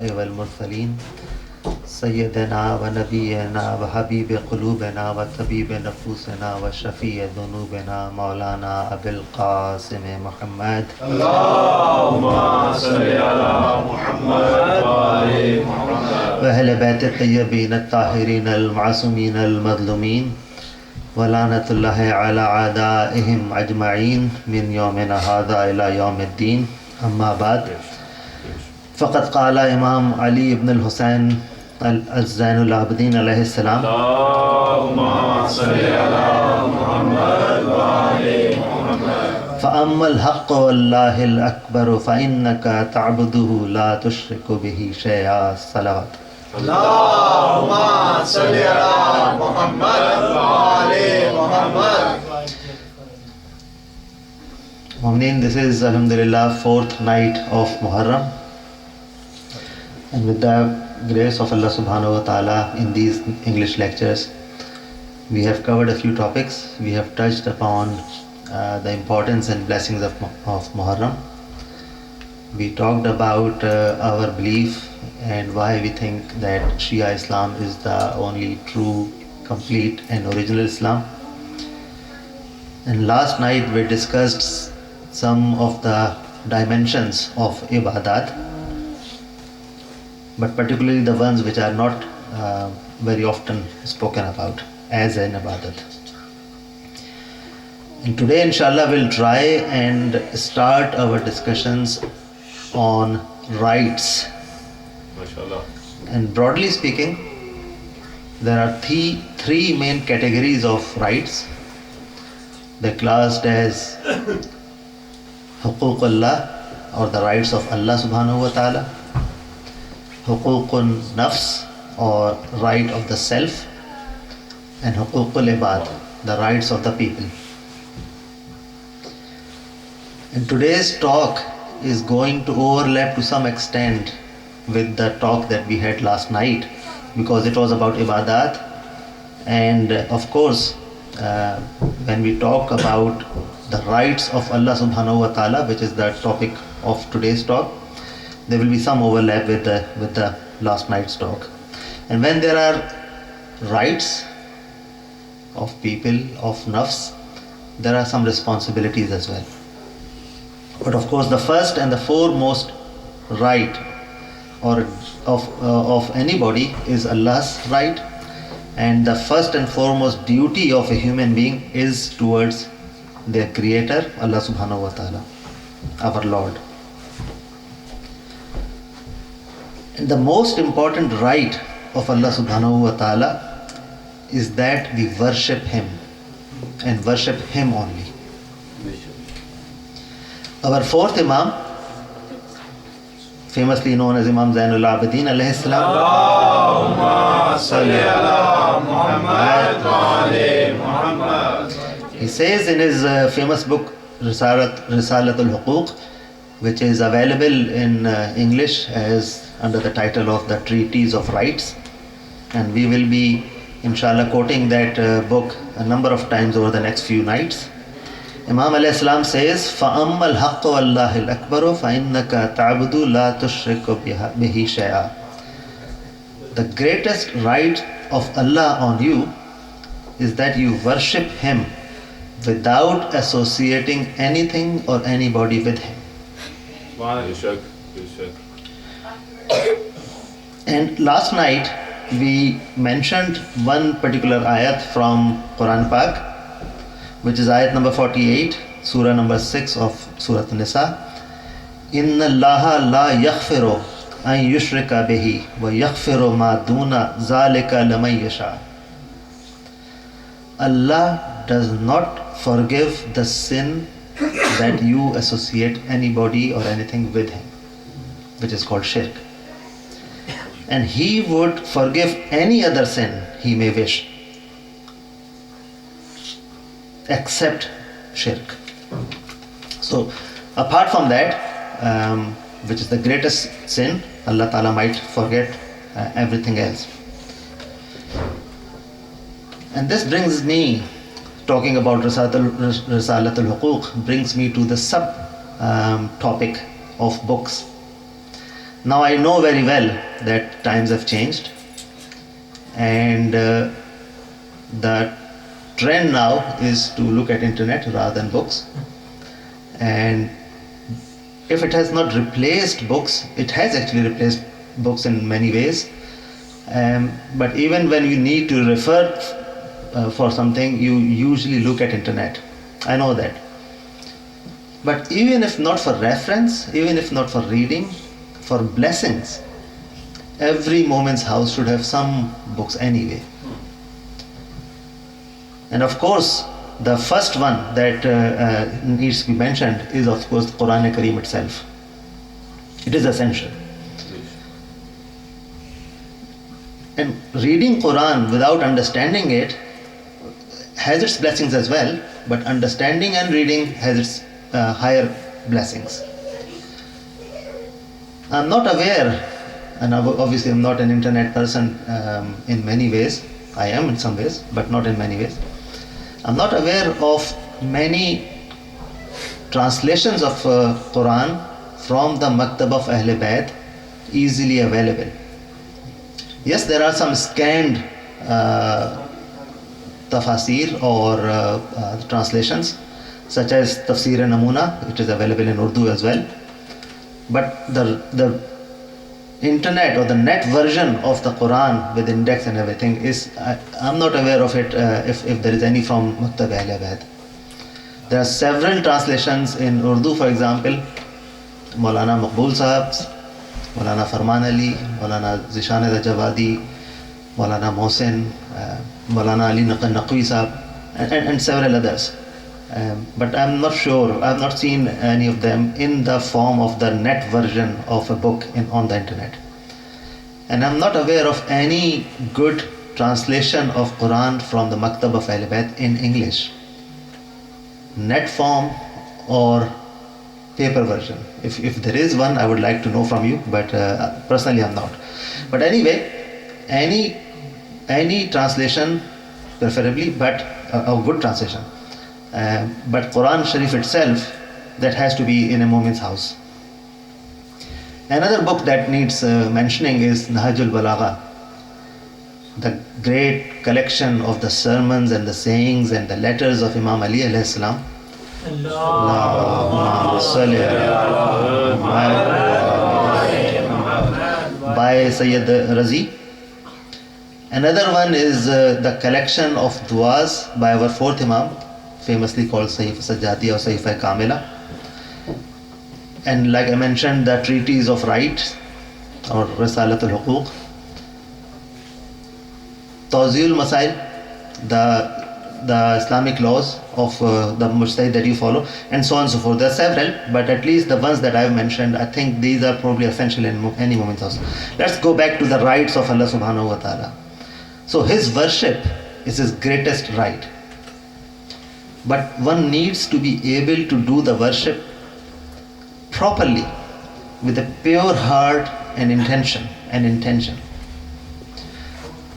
والمرسلين سيدنا ونبينا وحبيب قلوبنا وطبيب نفوسنا وشفيع ذنوبنا مولانا أبي القاسم محمد اللهم صل على محمد وآل محمد وأهل بيت الطيبين الطاهرين المعصومين المظلومين ولعنة الله على أعدائهم أجمعين من يومنا هذا إلى يوم الدين. أما بعد، فقد قال إمام علي بن الحسين الزين العابدين عليه السلام: اللهم صل على محمد وآل محمد فأما الحق والله الأكبر فإنك تعبده لا تشرك به شيئا. صلوات. اللهم صل على محمد وآل محمد. Mu'mineen, this is Alhamdulillah fourth night of Muharram, and with the grace of Allah subhanahu wa ta'ala, in these English lectures we have covered a few topics. We have touched upon the importance and blessings of Muharram. We talked about our belief and why we think that Shia Islam is the only true, complete and original Islam. And last night we discussed some of the dimensions of ibadat, but particularly the ones which are not very often spoken about as an ibadat. And today inshallah we'll try and start our discussions on rights. MashaAllah. And broadly speaking, there are three main categories of rights. They're classed as Huquq Allah, or the rights of Allah subhanahu wa ta'ala, Huququn Nafs, or right of the self, and Huququl Ibad, the rights of the people. And today's talk is going to overlap to some extent with the talk that we had last night, because it was about ibadat. And of course, when we talk about the rights of Allah subhanahu wa ta'ala, which is the topic of today's talk, there will be some overlap with the last night's talk. And when there are rights of people, of nafs, there are some responsibilities as well. But of course, the first and the foremost right or of anybody is Allah's right, and the first and foremost duty of a human being is towards their creator, Allah subhanahu wa ta'ala, our Lord. And the most important right of Allah subhanahu wa ta'ala is that we worship Him, and worship Him only. Our fourth Imam, famously known as Imam Zainul Abidin alayhi salam, Allahumma salli ala Muhammad wa ali Muhammad. he says in his famous book Risalatul Huquq, which is available in English as under the title of the Treatise of Rights, and we will be inshallah quoting that book a number of times over the next few nights. Imam alayhi salam says, فَأَمَّا الْحَقُّ وَاللَّهِ الْأَكْبَرُ فَإِنَّكَ تَعْبُدُ لَا تُشْرِكُ بِهِ شَيْئًا. The greatest right of Allah on you is that you worship Him without associating anything or anybody with Him. Yashak. And last night we mentioned one particular ayat from Quran Pak, which is ayat number 48, surah number 6 of Surah An-Nisa. Inna Allaha la yaghfiru an yushrika bihi wa yaghfiru ma duna zalika liman yasha. Allah does not forgive the sin that you associate anybody or anything with Him, which is called shirk. And He would forgive any other sin He may wish, except shirk. So apart from that, which is the greatest sin, Allah Ta'ala might forget everything else. And this brings me, talking about Risalatul Huquq, brings me to the sub topic of books. Now I know very well that times have changed, and the trend now is to look at internet rather than books. And if it has not replaced books, it has actually replaced books in many ways. But even when you need to refer for something, you usually look at internet. I know that. But even if not for reference, even if not for reading, for blessings, every Momin's house should have some books anyway. And of course, the first one that needs to be mentioned is of course the Quran Kareem itself. It is essential. And reading Quran without understanding it has its blessings as well, but understanding and reading has its higher blessings. I'm not aware, and obviously I'm not an internet person in many ways. I am in some ways, but not in many ways. I'm not aware of many translations of Quran from the Maktab of Ahl Bayt easily available. Yes, there are some scanned tafasir or translations, such as Tafsir Namuna, which is available in Urdu as well. But the internet or the net version of the Quran with index and everything is, I'm not aware of it if there is any from Maktab Ahl Bayt. There are several translations in Urdu, for example, Maulana Maqbool Sahab, Maulana Farman Ali, Maulana Zishan Javadi, Maulana Mohsin, Maulana Ali Naqvi Sahab, and several others. But I'm not sure, I've not seen any of them in the form of the net version of a book on the internet. And I'm not aware of any good translation of Quran from the Maktab of Ahl Bayt in English. Net form or paper version. If there is one, I would like to know from you, but personally I'm not. But anyway, any translation preferably, but a good translation. But Quran Sharif itself, that has to be in a Momin's house. Another book that needs mentioning is Nahjul Balagha, the great collection of the sermons and the sayings and the letters of Imam Ali alayhi salam. Allahumma salli ala Muhammad by Sayyid Razi. Another one is the collection of du'as by our fourth Imam, famously called Sahifa Sajjati or Sahifa Kamila. And like I mentioned, the treatise of rights or Risalatul Huquq, Tawziul Masail, the Islamic laws of the mujtahid that you follow, and so on and so forth. There are several, but at least the ones that I have mentioned, I think these are probably essential in any Momin's house. Let's go back to the rights of Allah subhanahu wa ta'ala. So his worship is his greatest right. But one needs to be able to do the worship properly with a pure heart and intention.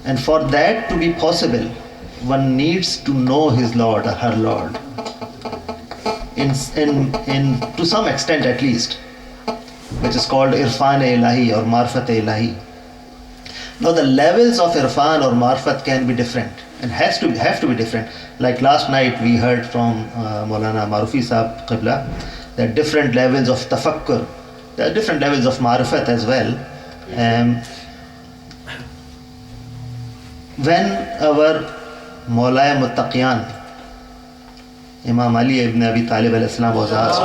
And for that to be possible, one needs to know his Lord or her Lord in to some extent at least, which is called Irfan Ilahi or Marfat Ilahi. Now the levels of Irfan or Marfat can be different and have to be different. Like last night we heard from Maulana Marufi Sahab Qibla that different levels of tafakkur, there are different levels of Marifat as well. When our Maulaya Muttaqiyan, Imam Ali ibn Abi Talib alayhi salam was asked,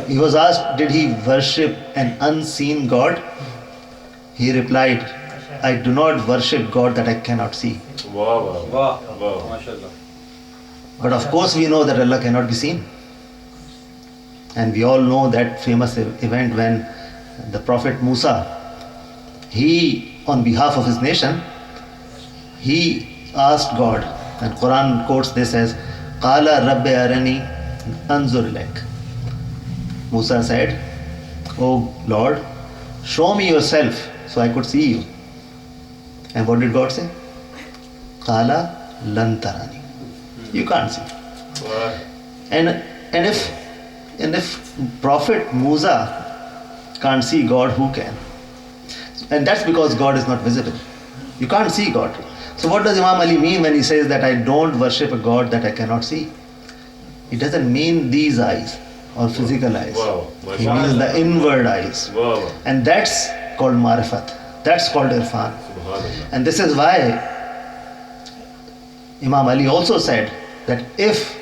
he was asked, did he worship an unseen God? He replied, I do not worship God that I cannot see. Wow, wow, wow, mashallah. But of course we know that Allah cannot be seen. And we all know that famous event when the Prophet Musa, he, on behalf of his nation, he asked God, and Quran quotes this as, Qala Rabbi Arani Anzur Ilaik. Musa said, Oh Lord, show me yourself so I could see you. And what did God say? Qala lan tarani. You can't see. Wow. And if And if Prophet Musa can't see God, who can? And that's because God is not visible. You can't see God. So what does Imam Ali mean when he says that I don't worship a God that I cannot see? It doesn't mean these eyes or physical eyes. Wow. He means the inward eyes. Wow. And that's called marifat. That's called irfan. Subhanallah. And this is why Imam Ali also said that if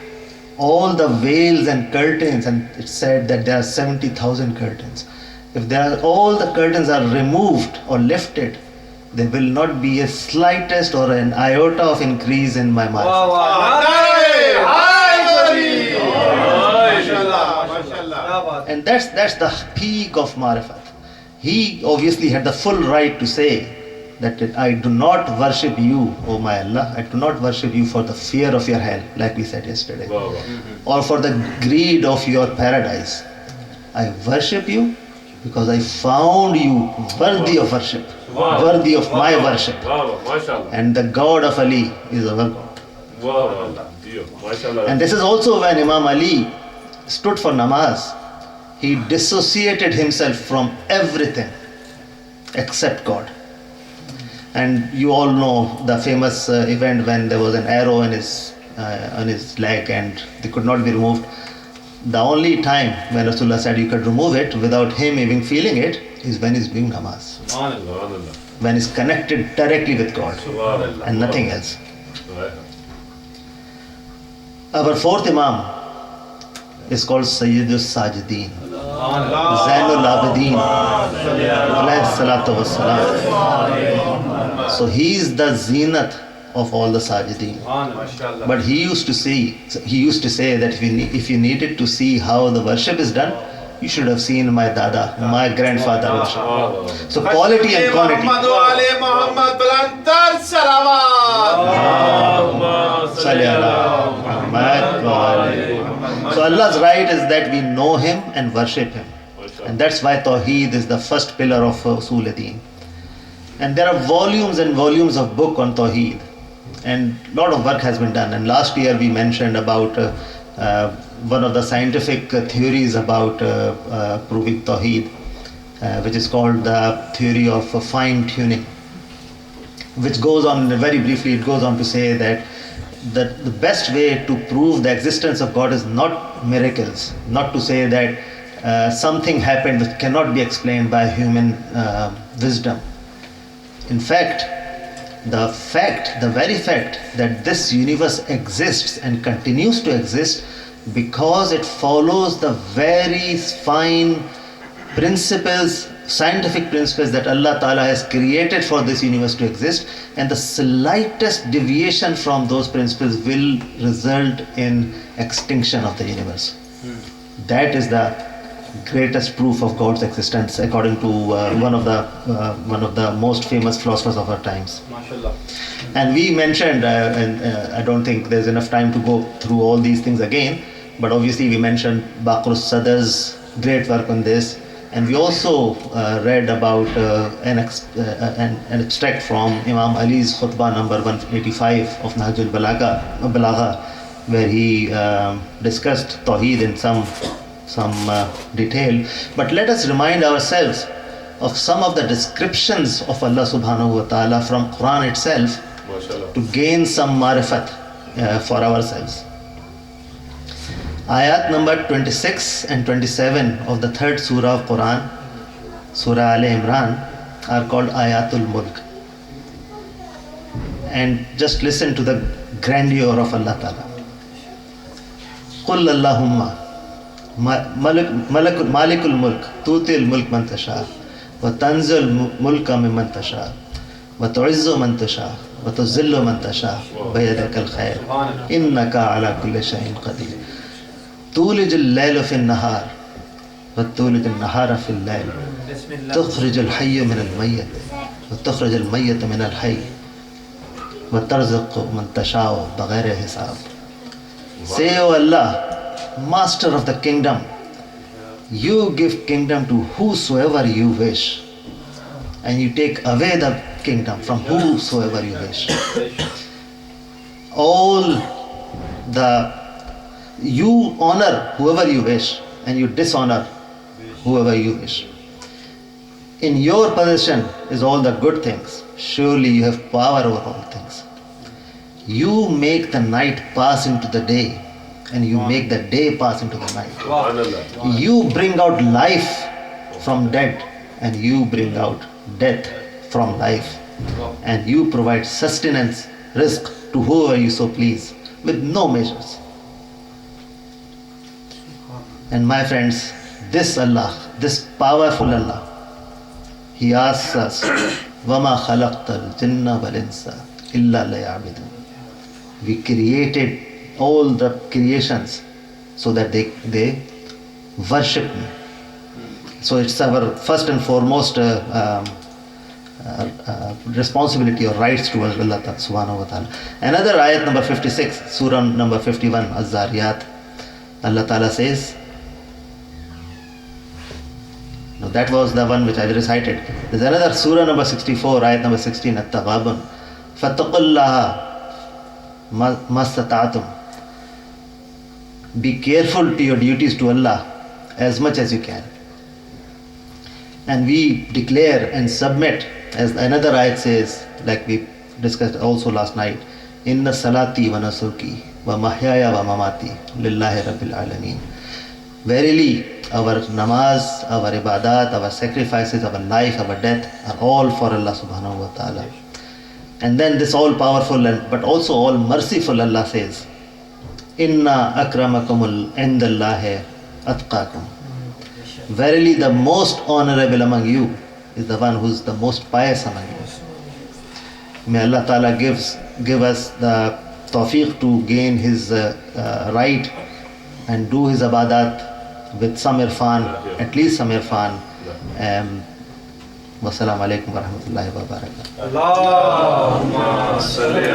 all the veils and curtains, and it said that there are 70,000 curtains, if all the curtains are removed or lifted, there will not be a slightest or an iota of increase in my mind. And that's the peak of marifat. He obviously had the full right to say that I do not worship you, O my Allah. I do not worship you for the fear of your hell, like we said yesterday, Wow. or for the greed of your paradise. I worship you because I found you worthy of worship, Wow. worthy of my worship. Wow. MashaAllah. And the God of Ali is our God. Wow. Dio. MashaAllah. And this is also when Imam Ali stood for namaz. He dissociated himself from everything except God. And you all know the famous event when there was an arrow in his leg and they could not be removed. The only time when Rasulullah said you could remove it without him even feeling it is when he's doing namaz, Subhanallah. when he's connected directly with God Subhanallah. and nothing else. Right. Our fourth Imam is called Sayyidus Sajideen, Zainul Abidin, alayhi salatu wassalam. So he is the zenith of all the Sajideen. But he used to say that if you needed to see how the worship is done, you should have seen my dada, my grandfather worship. Wow. So quality and quantity. Salli ala Muhammad wa ali Muhammad. So Allah's right is that we know Him and worship Him. And that's why Tawheed is the first pillar of Usul Deen. And there are volumes and volumes of book on Tawheed. And a lot of work has been done. And last year we mentioned about one of the scientific theories about proving Tawheed, which is called the theory of fine tuning, which goes on, very briefly, it goes on to say that the best way to prove the existence of God is not miracles, not to say that something happened which cannot be explained by human wisdom. In fact, the very fact that this universe exists and continues to exist because it follows the very fine principles, scientific principles that Allah Ta'ala has created for this universe to exist, and the slightest deviation from those principles will result in extinction of the universe. That is the greatest proof of God's existence, according to one of the most famous philosophers of our times. And we mentioned, and I don't think there's enough time to go through all these things again, but obviously we mentioned Baqir Sadar's great work on this, and we also read about an extract from Imam Ali's khutbah number 185 of Nahjul Balagha, where he discussed Tawheed in some detail. But let us remind ourselves of some of the descriptions of Allah subhanahu wa ta'ala from Quran itself MashaAllah. to gain some marifat for ourselves. Ayat number 26 and 27 of the third surah of Quran, Surah Al Imran, are called Ayatul Mulk. And just listen to the grandeur of Allah Ta'ala. قُلْ اللَّهُمَّ مَالِكُ الْمُلْكِ تُؤْتِي الْمُلْكَ مَنْ تَشَاءُ وَتَنزِعُ الْمُلْكَ مِمَّنْ تَشَاءُ وَتُعِزُّ مَنْ تَشَاءُ وَتُذِلُّ مَنْ تَشَاءُ بِيَدِكَ الْخَيْرُ إِنَّكَ عَلَى كُلِّ شَيْءٍ قَدِيرٌ تولج الليل في النهار وتولج النهار في الليل تخرج الحي من الميت وتخرج الميت من الحي وترزق من تشاء بغير حساب. Say, O Allah, Master of the kingdom, you give kingdom to whosoever you wish, and you take away the kingdom from whosoever you wish. You honor whoever you wish, and you dishonor whoever you wish. In your possession is all the good things. Surely you have power over all things. You make the night pass into the day, and you make the day pass into the night. Subhanallah. You bring out life from dead, and you bring out death from life. And you provide sustenance, risk to whoever you so please, with no measures. And my friends, this Allah, this powerful Allah, He asks us, وَمَا خَلَقْتَ الْجِنَّ وَالْإِنسَ إِلَّا لِيَعْبُدُونِ. We created all the creations so that they worship me. So it's our first and foremost responsibility or rights towards Allah subhanahu wa ta'ala. Another ayat number 56, surah number 51, Az-Zariyat, Allah ta'ala says, no, that was the one which I recited. There's another surah number 64, ayat number 16, At-Taghabun. فَاتَّقُوا اللَّهَ مَا اسْتَطَعْتُمْ. Be careful to your duties to Allah as much as you can. And we declare and submit, as another ayat says, like we discussed also last night, Inna salati wa nasuki wa mahyaya wa mamati lillahi rabbil alameen. Verily, our namaz, our ibadat, our sacrifices, our life, our death are all for Allah subhanahu wa ta'ala. And then this all powerful but also all merciful Allah says, Inna akramakumul indallahi atqakum. Verily the most honorable among you is the one who is the most pious among you. May Allah Ta'ala give us the tawfiq to gain His right and do His ibadat with some irfan, at least some irfan. Wassalamu alaikum wa rahmatullahi wa barakatuh. Allahumma salli